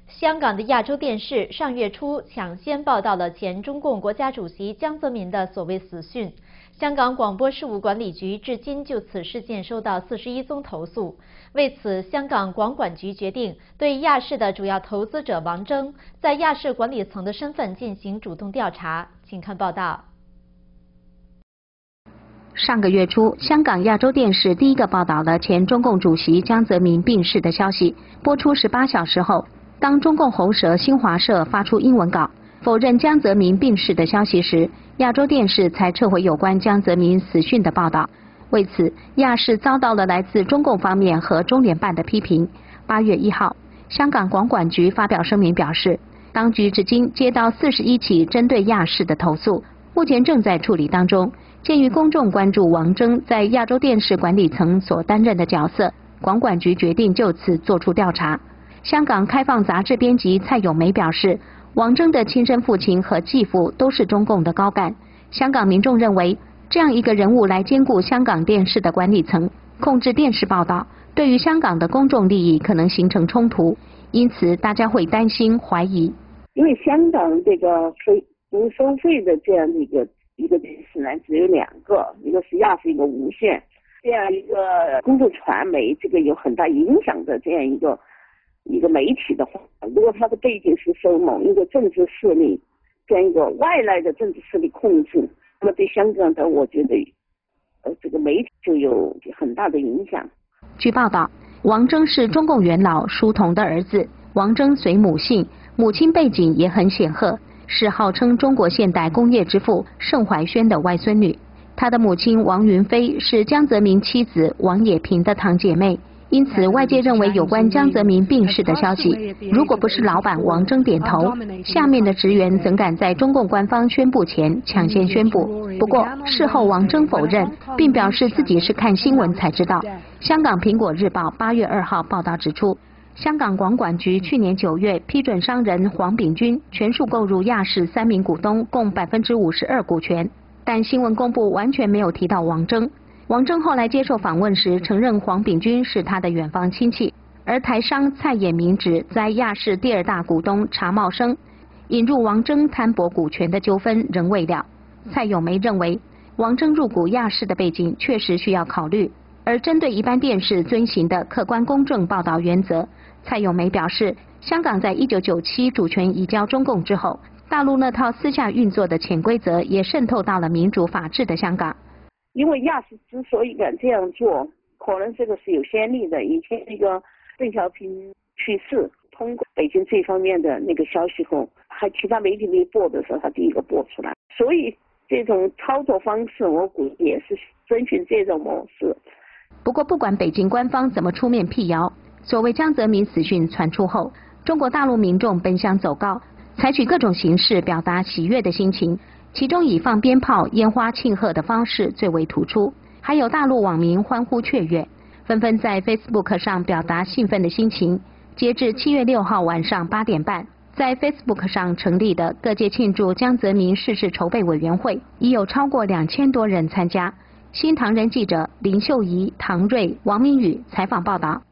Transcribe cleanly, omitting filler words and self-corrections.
香港的亚洲电视上月初抢先报道了前中共国家主席江泽民的所谓死讯。香港广播事务管理局至今就此事件收到41宗投诉。为此，香港广管局决定对亚视的主要投资者王征在亚视管理层的身份进行主动调查。请看报道。上个月初，香港亚洲电视第一个报道了前中共主席江泽民病逝的消息。播出18小时后，当中共喉舌新华社发出英文稿否认江泽民病逝的消息时，亚洲电视才撤回有关江泽民死讯的报道。为此，亚视遭到了来自中共方面和中联办的批评。8月1号，香港广管局发表声明表示，当局至今接到41起针对亚视的投诉，目前正在处理当中。鉴于公众关注王征在亚洲电视管理层所担任的角色，广管局决定就此作出调查。香港开放杂志编辑蔡咏梅表示，王征的亲生父亲和继父都是中共的高干。香港民众认为，这样一个人物来兼顾香港电视的管理层，控制电视报道，对于香港的公众利益可能形成冲突，因此大家会担心怀疑。因为香港这个不收费的这样的一个电视呢，只有2个，一个是亚视，一个无线。这样一个公众传媒，这个有很大影响的这样一个媒体的话，如果它的背景是受某一个政治势力这样一个外来的政治势力控制，那么对香港的我觉得这个媒体就有很大的影响。据报道，王征是中共元老舒同的儿子，王征随母姓，母亲背景也很显赫，是号称中国现代工业之父盛怀宣的外孙女。他的母亲王云飞是江泽民妻子王冶萍的堂姐妹，因此外界认为有关江泽民病逝的消息，如果不是老板王征点头，下面的职员怎敢在中共官方宣布前抢先宣布？不过事后王征否认，并表示自己是看新闻才知道。香港苹果日报8月2号报道指出，香港广管局去年9月批准商人黄炳钧全数购入亚视3名股东共52%股权，但新闻公布完全没有提到王征。王征后来接受访问时承认黄炳钧是他的远房亲戚，而台商蔡衍明指在亚视第2大股东查茂生引入王征摊薄股权的纠纷仍未了。蔡咏梅认为，王征入股亚视的背景确实需要考虑，而针对一般电视遵循的客观公正报道原则，蔡咏梅表示，香港在1997主权移交中共之后，大陆那套私下运作的潜规则也渗透到了民主法治的香港。因为亚视之所以敢这样做，可能这个是有先例的。以前那个邓小平去世，通过北京这方面的那个消息后，还其他媒体没播的时候，他第一个播出来。所以这种操作方式，我估计也是遵循这种模式。不过，不管北京官方怎么出面辟谣，所谓江泽民死讯传出后，中国大陆民众奔相走告，采取各种形式表达喜悦的心情。其中以放鞭炮、烟花庆贺的方式最为突出，还有大陆网民欢呼雀跃，纷纷在 Facebook 上表达兴奋的心情。截至7月6号晚上8点半，在 Facebook 上成立的各界庆祝江泽民逝世筹备委员会已有超过2000多人参加。新唐人记者林秀仪、唐瑞、王明宇采访报道。